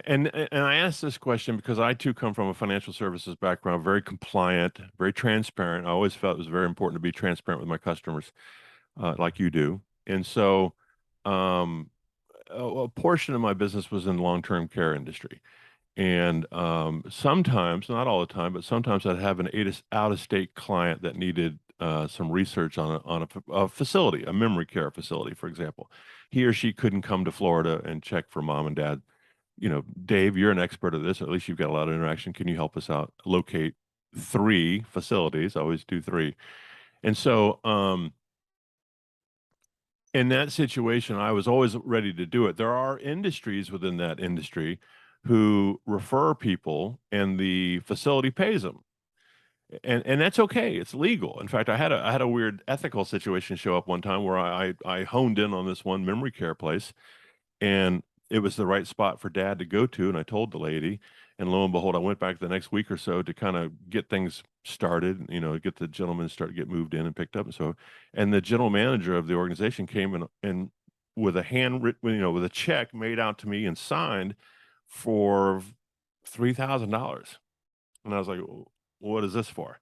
And I asked this question because I too come from a financial services background, very compliant, very transparent. I always felt it was very important to be transparent with my customers, like you do. And so, um, a portion of my business was in long-term care industry. And sometimes, not all the time, but sometimes I'd have an out-of-state client that needed some research on a facility, a memory care facility, for example. He or she couldn't come to Florida and check for mom and dad. Dave, you're an expert of this, or at least you've got a lot of interaction. Can you help us out? Locate three facilities. I always do three. And so, in that situation, I was always ready to do it. There are industries within that industry who refer people and the facility pays them. And that's okay. It's legal. In fact, I had a weird ethical situation show up one time where I honed in on this one memory care place, and it was the right spot for dad to go to. And I told the lady, and lo and behold, I went back the next week or so to kind of get things started, get the gentleman to start to get moved in and picked up. And the general manager of the organization came and with a handwritten, with a check made out to me and signed for $3,000. And I was like, what is this for?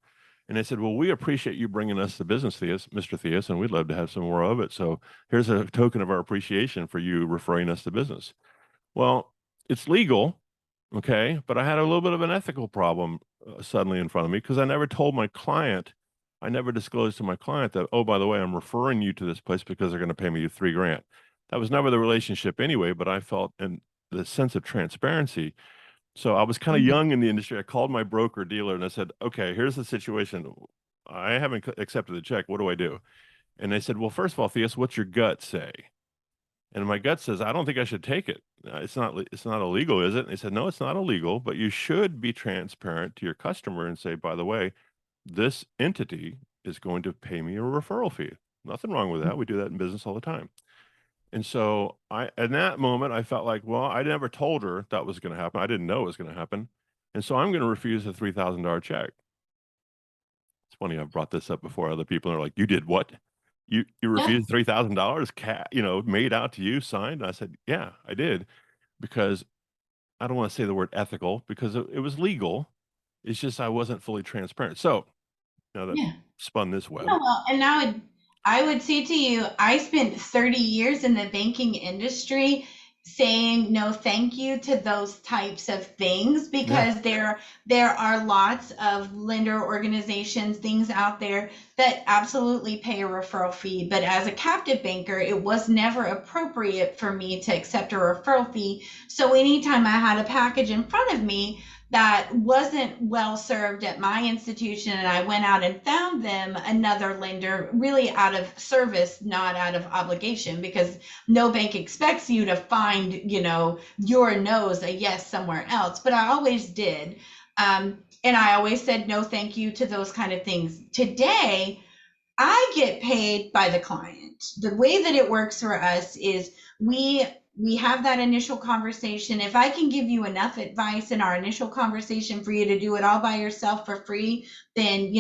And they said, well, we appreciate you bringing us the business, Theus, Mr. Theus, and we'd love to have some more of it. So here's a token of our appreciation for you referring us to business. Well, it's legal, okay, but I had a little bit of an ethical problem suddenly in front of me because I never told my client, I never disclosed to my client that, oh, by the way, I'm referring you to this place because they're going to pay me $3,000. That was never the relationship anyway, but I felt in the sense of transparency. So I was kind of Mhm. young in the industry. I called my broker dealer and I said, okay, here's the situation. I haven't accepted the check. What do I do? And they said, well, first of all, Theus, what's your gut say? And my gut says, I don't think I should take it. It's not illegal, is it? And they said, no, it's not illegal, but you should be transparent to your customer and say, by the way, this entity is going to pay me a referral fee. Nothing wrong with that. We do that in business all the time. And so in that moment, I felt like, well, I never told her that was going to happen. I didn't know it was going to happen. And so I'm going to refuse a $3,000 check. It's funny. I've brought this up before. Other people are like, you did what? You Yeah. refused $3,000 made out to you, signed. And I said, yeah, I did, because I don't want to say the word ethical, because it was legal. It's just I wasn't fully transparent. So now that I've Yeah. spun this No, web. well, and I would say to you, I spent 30 years in the banking industry saying no thank you to those types of things, Yeah, because there are lots of lender organizations, things out there that absolutely pay a referral fee. But as a captive banker, it was never appropriate for me to accept a referral fee. So anytime I had a package in front of me that wasn't well served at my institution, and I went out and found them another lender, really out of service, not out of obligation, because no bank expects you to find, your no's a yes somewhere else. But I always did. And I always said no thank you to those kind of things. Today, I get paid by the client. The way that it works for us is we have that initial conversation. If I can give you enough advice in our initial conversation for you to do it all by yourself for free, then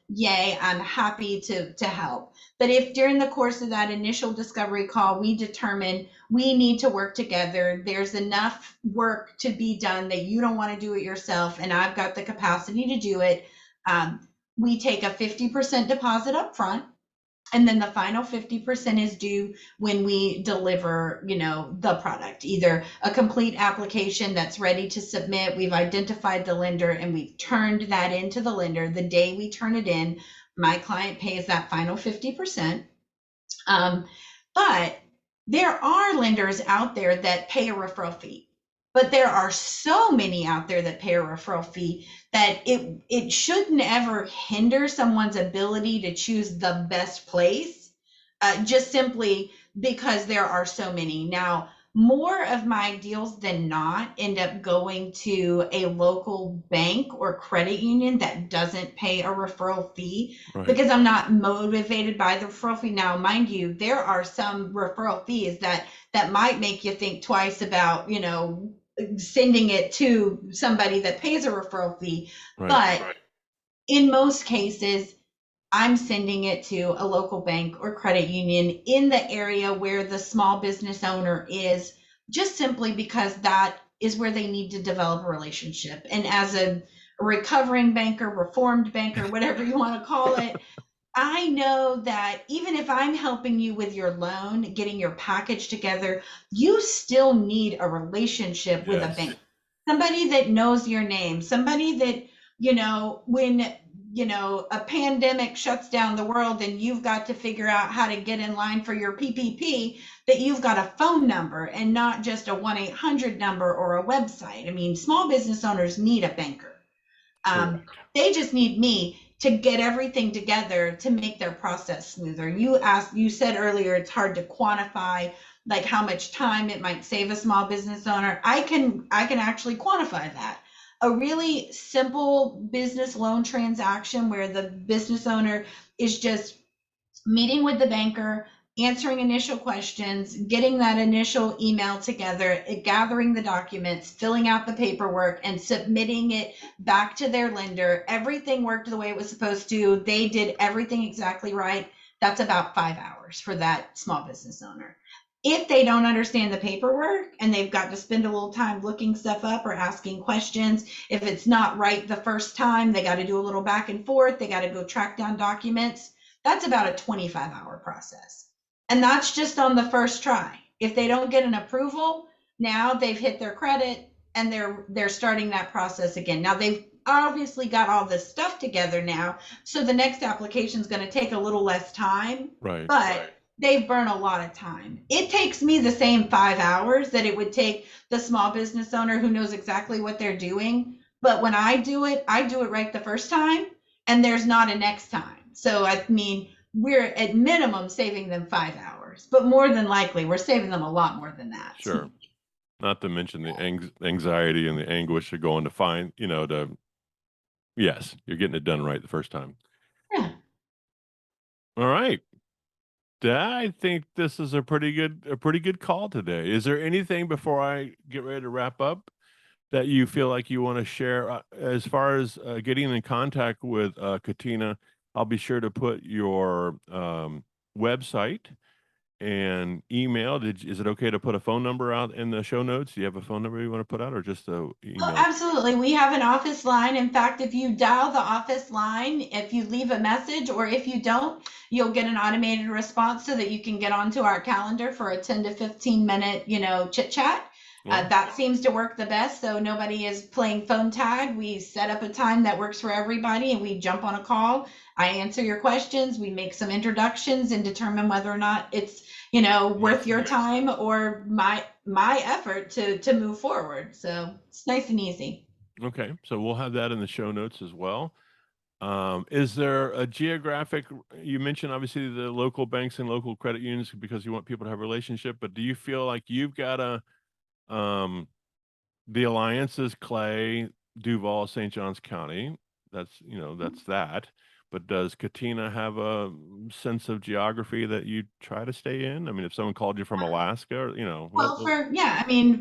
yay, I'm happy to help. But if during the course of that initial discovery call we determine we need to work together, there's enough work to be done that you don't want to do it yourself, and I've got the capacity to do it, um, we take a 50% deposit up front, and then the final 50% is due when we deliver, the product, either a complete application that's ready to submit, we've identified the lender and we've turned that into the lender. The day we turn it in, my client pays that final 50%. But there are lenders out there that pay a referral fee. But there are so many out there that pay a referral fee that it shouldn't ever hinder someone's ability to choose the best place, just simply because there are so many. Now, more of my deals than not end up going to a local bank or credit union that doesn't pay a referral fee, right, because I'm not motivated by the referral fee. Now, mind you, there are some referral fees that might make you think twice about, sending it to somebody that pays a referral fee. right, But in most cases, I'm sending it to a local bank or credit union in the area where the small business owner is, just simply because that is where they need to develop a relationship. And as a recovering banker, reformed banker, whatever you want to call it, I know that even if I'm helping you with your loan, getting your package together, you still need a relationship with a yes, bank. Somebody that knows your name, somebody that, when, a pandemic shuts down the world and you've got to figure out how to get in line for your PPP, that you've got a phone number and not just a 1-800 number or a website. I mean, small business owners need a banker. correct, They just need me to get everything together to make their process smoother. You said earlier it's hard to quantify, like how much time it might save a small business owner. I can actually quantify that. A really simple business loan transaction where the business owner is just meeting with the banker, answering initial questions, getting that initial email together, gathering the documents, filling out the paperwork, and submitting it back to their lender. Everything worked the way it was supposed to. They did everything exactly right. That's about 5 hours for that small business owner. If they don't understand the paperwork and they've got to spend a little time looking stuff up or asking questions, if it's not right the first time, they got to do a little back and forth, they got to go track down documents. That's about a 25-hour process. And that's just on the first try. If they don't get an approval, now they've hit their credit and they're starting that process again. Now they've obviously got all this stuff together now, so the next application is going to take a little less time, right, but they've burned a lot of time. It takes me the same 5 hours that it would take the small business owner who knows exactly what they're doing. But when I do it right the first time, and there's not a next time. So, I mean, we're at minimum saving them 5 hours, but more than likely, we're saving them a lot more than that. sure. Not to mention the anxiety and the anguish of going to find, yes, you're getting it done right the first time. Yeah. All right. I think this is a pretty good call today. Is there anything before I get ready to wrap up that you feel like you want to share as far as getting in contact with Katina? I'll be sure to put your website and email. Is it okay to put a phone number out in the show notes? Do you have a phone number you want to put out, or just a Oh, email? absolutely. We have an office line. In fact, if you dial the office line, if you leave a message or if you don't, you'll get an automated response so that you can get onto our calendar for a 10 to 15 minute, chit chat. Well, That seems to work the best. So nobody is playing phone tag. We set up a time that works for everybody and we jump on a call. I answer your questions. We make some introductions and determine whether or not it's worth makes your sense. time or my effort to move forward. So it's nice and easy. Okay, so we'll have that in the show notes as well. Is there a geographic, you mentioned obviously the local banks and local credit unions because you want people to have a relationship, but do you feel like you've got um, the alliances, Clay, Duval, St. Johns County? That's that. But does Katina have a sense of geography that you try to stay in? I mean, if someone called you from Alaska, or, Well,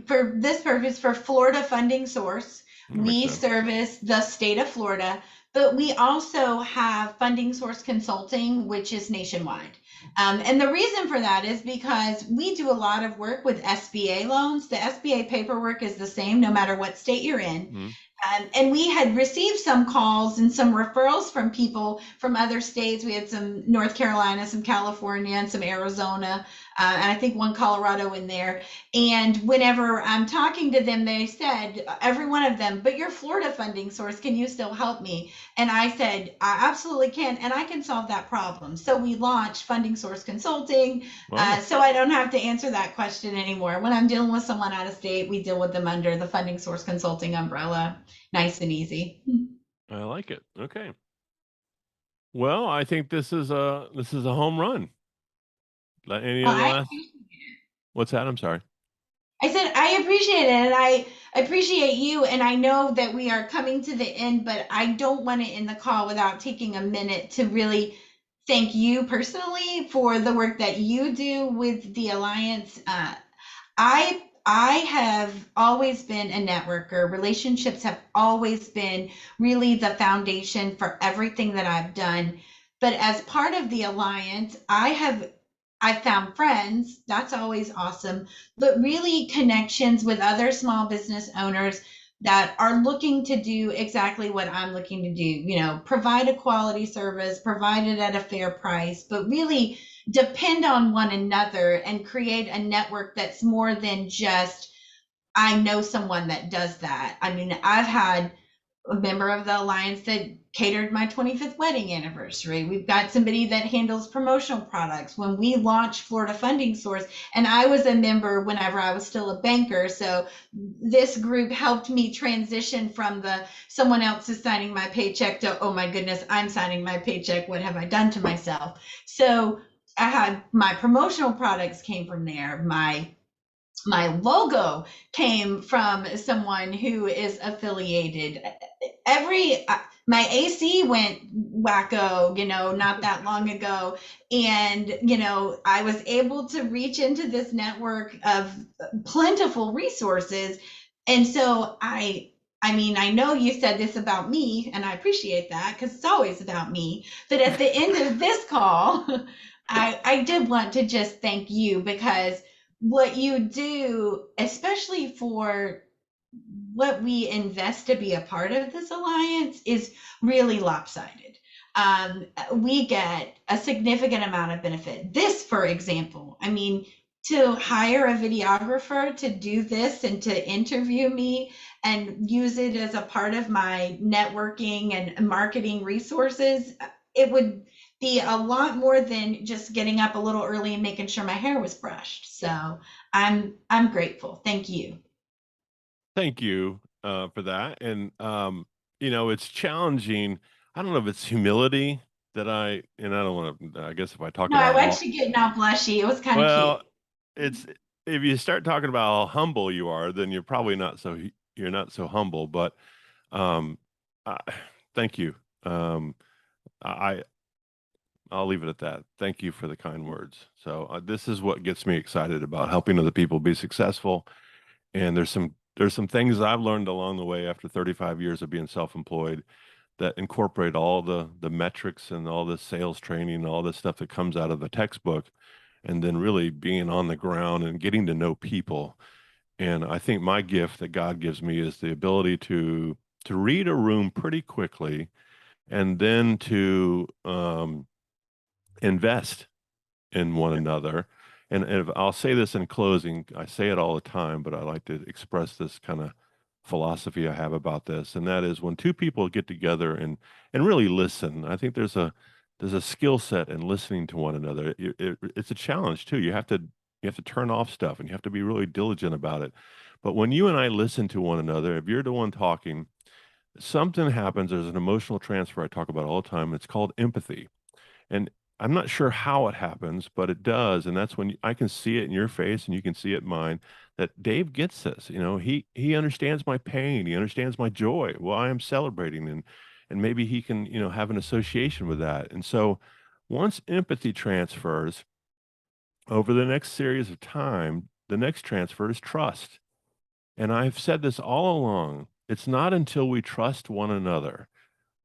for this purpose, for Florida Funding Source, that makes we sense. service the state of Florida, but we also have Funding Source Consulting, which is nationwide. And the reason for that is because we do a lot of work with SBA loans. The SBA paperwork is the same no matter what state you're in. Mhm. And we had received some calls and some referrals from people from other states. We had some North Carolina, some California, and some Arizona, and I think one Colorado in there. And whenever I'm talking to them, they said, every one of them, but your Florida funding source, can you still help me? And I said, I absolutely can, and I can solve that problem. So we launched Funding Source Consulting, Wow, so I don't have to answer that question anymore. When I'm dealing with someone out of state, we deal with them under the Funding Source Consulting umbrella. Nice and easy. I like it. Okay. Well, I think this is a home run. Any Well, other last? What's that? I'm sorry. I said I appreciate it, and I appreciate you, and I know that we are coming to the end, but I don't want to end the call without taking a minute to really thank you personally for the work that you do with the Alliance. I have always been a networker. Relationships have always been really the foundation for everything that I've done. But as part of the alliance, I found friends. That's always awesome. But really connections with other small business owners that are looking to do exactly what I'm looking to do, provide a quality service, provide it at a fair price, but really depend on one another and create a network that's more than just I know someone that does that. I mean, I've had a member of the alliance that catered my 25th wedding anniversary. We've got somebody that handles promotional products. When we launched Florida Funding Source, and I was a member whenever I was still a banker, so this group helped me transition from the someone else is signing my paycheck to oh my goodness, I'm signing my paycheck. What have I done to myself? So I had my promotional products came from there. My logo came from someone who is affiliated. Every My AC went wacko, not that long ago, and I was able to reach into this network of plentiful resources, and so I mean, I know you said this about me, and I appreciate that because it's always about me. But at the end of this call, I did want to just thank you because what you do, especially for what we invest to be a part of this alliance, is really lopsided. We get a significant amount of benefit. This, for example, I mean, to hire a videographer to do this and to interview me and use it as a part of my networking and marketing resources, it would be a lot more than just getting up a little early and making sure my hair was brushed. So I'm grateful. Thank you. Thank you for that. And it's challenging. I don't know if it's humility and I don't want to. I guess if I talk No, I about watched you getting all blushy. It was kind of well, cute. it's if you start talking about how humble you are, then you're probably you're not so humble. But um, I, thank you. I I'll leave it at that. Thank you for the kind words. So this is what gets me excited about helping other people be successful. And there's some things I've learned along the way after 35 years of being self-employed that incorporate all the metrics and all the sales training and all this stuff that comes out of the textbook, and then really being on the ground and getting to know people. And I think my gift that God gives me is the ability to read a room pretty quickly, and then to invest in one another. And if I'll say this in closing, I say it all the time, but I like to express this kind of philosophy I have about this, and that is when two people get together and really listen. I think there's a skill set in listening to one another. It's a challenge too. You have to turn off stuff and you have to be really diligent about it. But when you and I listen to one another, if you're the one talking, something happens. There's an emotional transfer I talk about all the time. It's called empathy. And I'm not sure how it happens, but it does. And that's when I can see it in your face and you can see it in mine that Dave gets this. He understands my pain. He understands my joy. Well, I am celebrating, and maybe he can, have an association with that. And so once empathy transfers over the next series of time, the next transfer is trust. And I've said this all along. It's not until we trust one another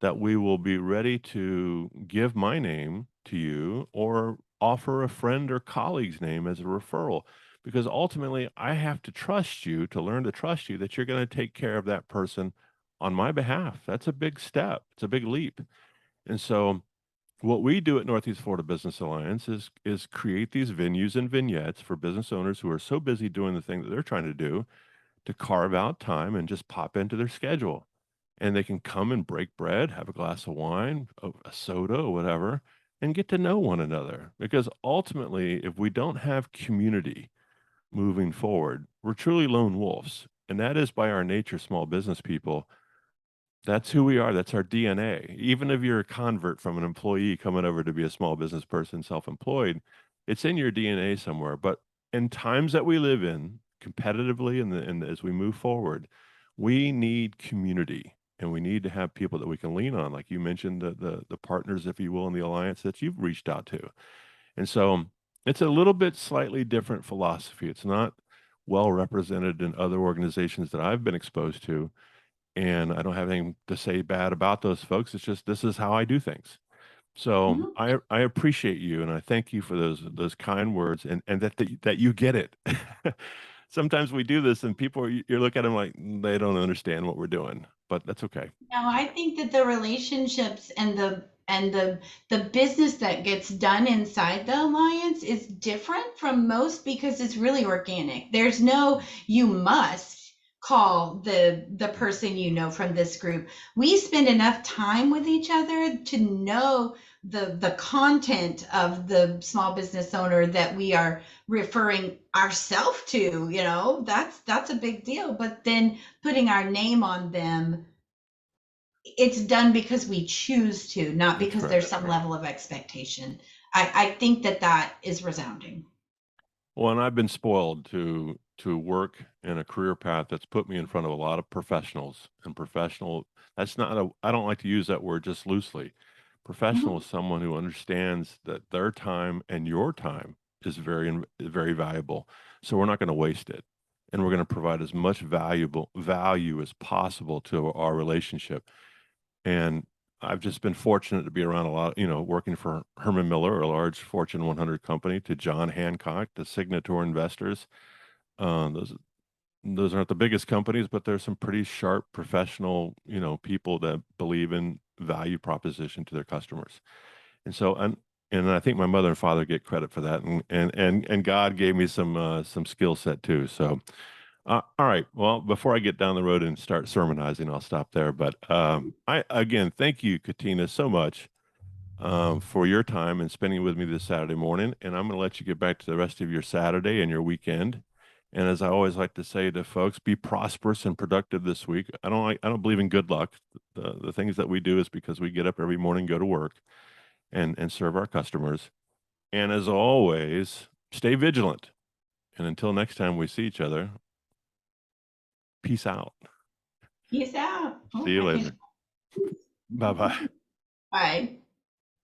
that we will be ready to give my name to you or offer a friend or colleague's name as a referral. Because ultimately, I have to trust you to learn to trust you that you're going to take care of that person on my behalf. That's a big step, it's a big leap. And so, what we do at Northeast Florida Business Alliance is create these venues and vignettes for business owners who are so busy doing the thing that they're trying to do to carve out time and just pop into their schedule. And they can come and break bread, have a glass of wine, a soda, or whatever, and get to know one another. Because ultimately, if we don't have community moving forward, we're truly lone wolves. And that is by our nature, small business people. That's who we are. That's our DNA. Even if you're a convert from an employee coming over to be a small business person, self-employed, it's in your DNA somewhere. But in times that we live in, competitively, and as we move forward, we need community, and we need to have people that we can lean on. Like you mentioned, the partners, if you will, in the alliance that you've reached out to. And so it's a little bit slightly different philosophy. It's not well represented in other organizations that I've been exposed to, and I don't have anything to say bad about those folks. It's just this is how I do things. So Mhm. I appreciate you, and I thank you for those kind words, and that you get it. Sometimes we do this, and people you look at them like they don't understand what we're doing, but that's okay. No, I think that the relationships and the business that gets done inside the alliance is different from most because it's really organic. There's no you must call the person you know from this group. We spend enough time with each other to know the content of the small business owner that we are referring ourselves to, that's a big deal. But then putting our name on them, it's done because we choose to, not That's because right. there's some level of expectation. I think that that is resounding. Well, and I've been spoiled to work in a career path that's put me in front of a lot of professionals, and professional, that's not a, I don't like to use that word just loosely. Professional Mhm. is someone who understands that their time and your time is very valuable. So we're not going to waste it. And we're going to provide as much valuable value as possible to our relationship. And I've just been fortunate to be around a lot, working for Herman Miller, a large Fortune 100 company, to John Hancock, the Signator investors. Those aren't the biggest companies, but there's some pretty sharp professional, people that believe in value proposition to their customers. And so, and I think my mother and father get credit for that, and God gave me some skill set too. So, all right. Well, before I get down the road and start sermonizing, I'll stop there. But I again thank you, Katina, so much for your time and spending with me this Saturday morning. And I'm going to let you get back to the rest of your Saturday and your weekend. And as I always like to say to folks, be prosperous and productive this week. I don't believe in good luck. The things that we do is because we get up every morning, go to work, and serve our customers. And as always, stay vigilant. And until next time we see each other, peace out. Peace out. See Oh, you I can. later. Bye bye. Bye.